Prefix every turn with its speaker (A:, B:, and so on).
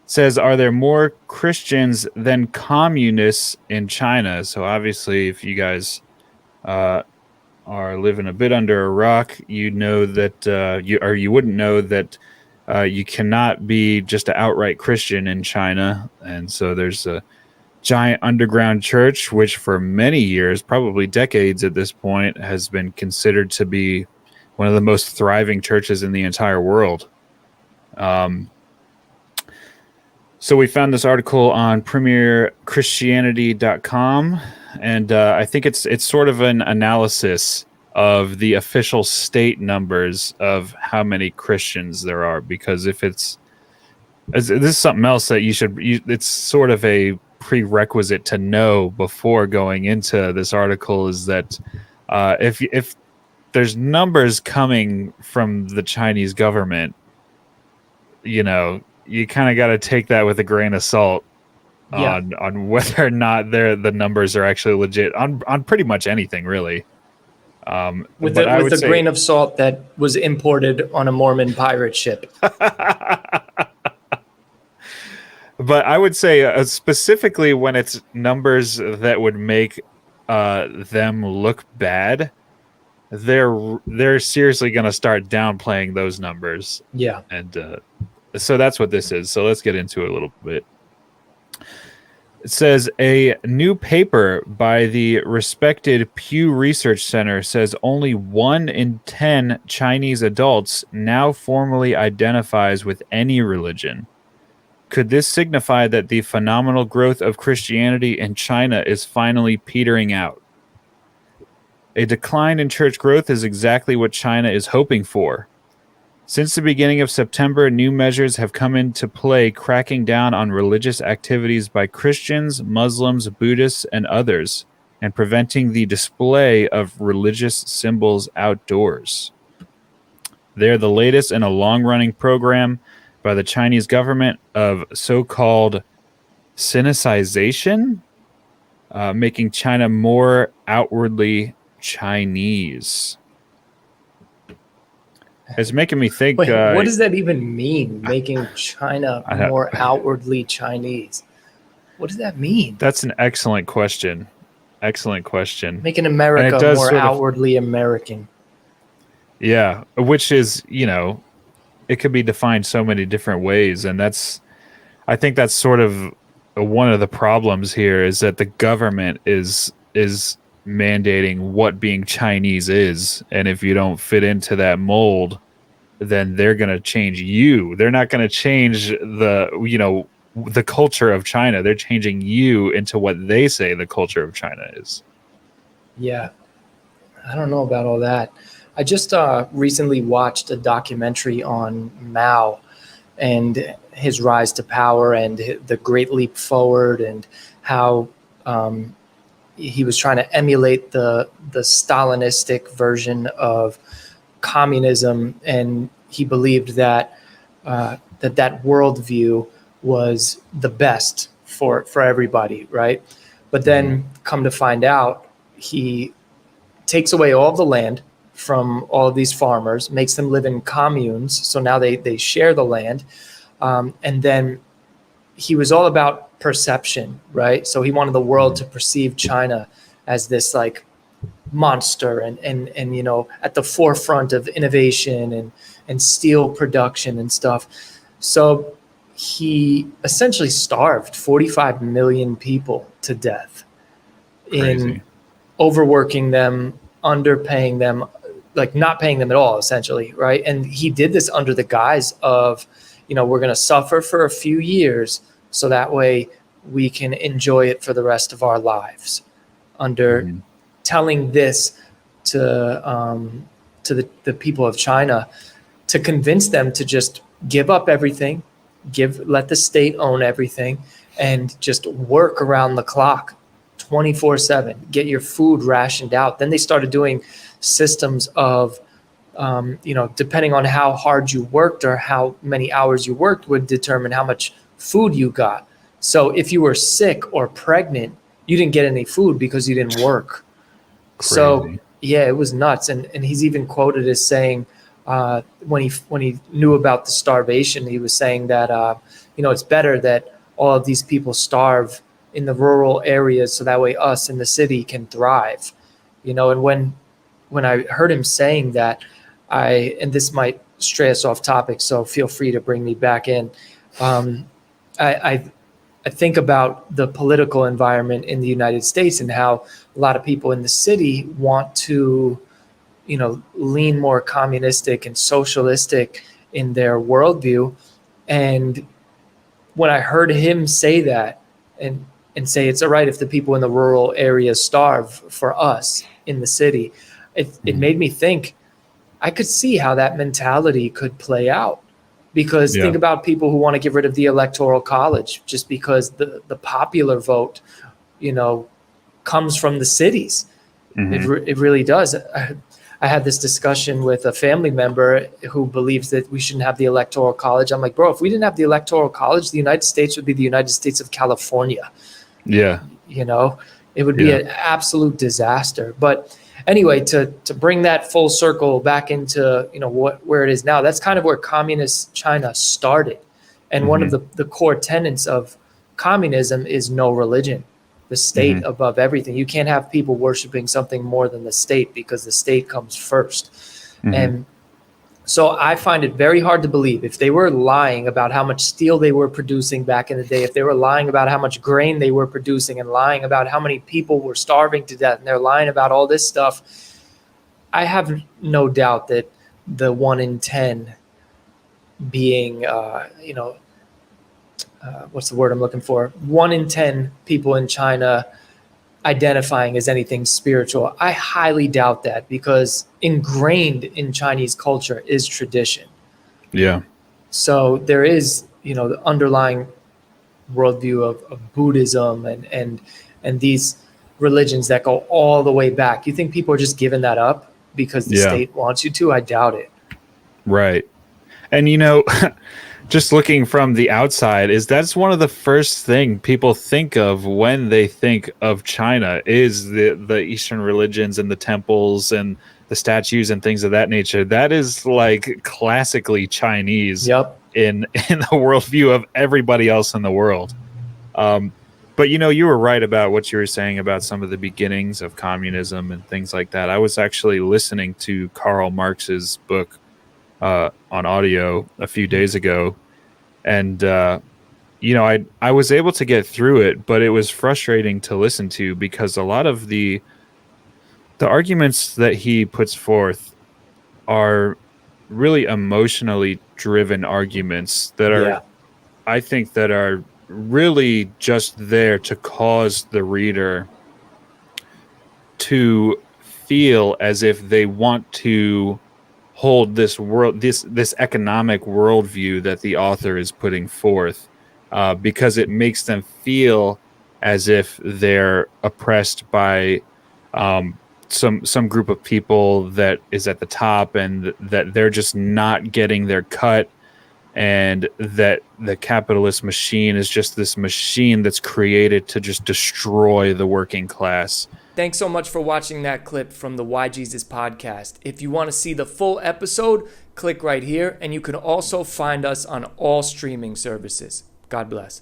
A: says, are there more Christians than communists in China? So obviously, if you guys uh, are living a bit under a rock, you know that you wouldn't know that you cannot be just an outright Christian in China, and so there's a giant underground church, which for many years, probably decades at this point, has been considered to be one of the most thriving churches in the entire world. Um, so we found this article on premierchristianity.com, and I think it's sort of an analysis of the official state numbers of how many Christians there are. Because if this is something else that it's sort of a prerequisite to know before going into this article, is that if there's numbers coming from the Chinese government, you know, you kind of got to take that with a grain of salt
B: Yeah.
A: on whether or not the numbers are actually legit on pretty much anything, really.
B: With
A: But I would
B: a
A: say,
B: grain of salt that was imported on a Mormon pirate ship.
A: but I would say specifically when it's numbers that would make them look bad, they're seriously going to start downplaying those numbers.
B: Yeah.
A: And so that's what this is. So let's get into it a little bit. It says a new paper by the respected Pew Research Center says only 1 in 10 Chinese adults now formally identifies with any religion. Could this signify that the phenomenal growth of Christianity in China is finally petering out? A decline in church growth is exactly what China is hoping for. Since the beginning of September, new measures have come into play cracking down on religious activities by Christians, Muslims, Buddhists, and others, and preventing the display of religious symbols outdoors. They're the latest in a long-running program by the Chinese government of so-called Sinicization, making China more outwardly Chinese. It's making me think.
B: Wait, what does that even mean? Making China more outwardly Chinese? What does that mean?
A: That's an excellent question. Excellent question.
B: Making America more outwardly American.
A: Yeah, which is, it could be defined so many different ways, and I think that's sort of one of the problems here, is that the government is mandating what being Chinese is, and if you don't fit into that mold, then they're going to change you. They're not going to change the culture of China. They're changing you into what they say the culture of China is.
B: Yeah, I don't know about all that. I just recently watched a documentary on Mao and his rise to power and the Great Leap Forward, and how he was trying to emulate the Stalinistic version of communism, and he believed that that worldview was the best for everybody, right? But then come to find out, he takes away all the land from all of these farmers, makes them live in communes, so now they share the land, and then he was all about perception, right? So he wanted the world to perceive China as this like monster and at the forefront of innovation and steel production and stuff. So he essentially starved 45 million people to death.
A: Crazy.
B: In overworking them, underpaying them, like not paying them at all, essentially, right? And he did this under the guise of, we're going to suffer for a few years so that way we can enjoy it for the rest of our lives, under telling this to the people of China, to convince them to just give up everything, let the state own everything, and just work around the clock 24/7, get your food rationed out. Then they started doing systems of, depending on how hard you worked or how many hours you worked would determine how much food you got. So if you were sick or pregnant, you didn't get any food because you didn't work.
A: Crazy.
B: So yeah, it was nuts. And he's even quoted as saying, when he knew about the starvation, he was saying that, it's better that all of these people starve in the rural areas so that way us in the city can thrive. And when I heard him saying that, and this might stray us off topic, so feel free to bring me back in. I think about the political environment in the United States and how a lot of people in the city want to, lean more communistic and socialistic in their worldview. And when I heard him say that and say it's all right if the people in the rural areas starve for us in the city, it made me think I could see how that mentality could play out. Because think about people who want to get rid of the Electoral College just because the popular vote, comes from the cities. It really does. I had this discussion with a family member who believes that we shouldn't have the Electoral College. I'm like, bro, if we didn't have the Electoral College, the United States would be the United States of California.
A: Yeah.
B: It would be an absolute disaster. But anyway, to bring that full circle back into, where it is now, that's kind of where communist China started. And one of the core tenets of communism is no religion, the state above everything. You can't have people worshiping something more than the state because the state comes first. And so I find it very hard to believe if they were lying about how much steel they were producing back in the day, if they were lying about how much grain they were producing and lying about how many people were starving to death, and they're lying about all this stuff, I have no doubt that the 1 in 10 being, what's the word I'm looking for? 1 in 10 people in China identifying as anything spiritual. I highly doubt that because ingrained in Chinese culture is tradition.
A: Yeah.
B: So there is, the underlying worldview of Buddhism and these religions that go all the way back. You think people are just giving that up because the state wants you to? I doubt it.
A: Right. And, just looking from the outside, that's one of the first thing people think of when they think of China is the Eastern religions and the temples and the statues and things of that nature. That is like classically Chinese in the worldview of everybody else in the world. But you were right about what you were saying about some of the beginnings of communism and things like that. I was actually listening to Karl Marx's book on audio a few days ago, and I was able to get through it, but it was frustrating to listen to because a lot of the arguments that he puts forth are really emotionally driven arguments that are I think that are really just there to cause the reader to feel as if they want to hold this economic worldview that the author is putting forth, because it makes them feel as if they're oppressed by some group of people that is at the top, and that they're just not getting their cut, and that the capitalist machine is just this machine that's created to just destroy the working class.
B: Thanks so much for watching that clip from the Why Jesus podcast. If you want to see the full episode, click right here, and you can also find us on all streaming services. God bless.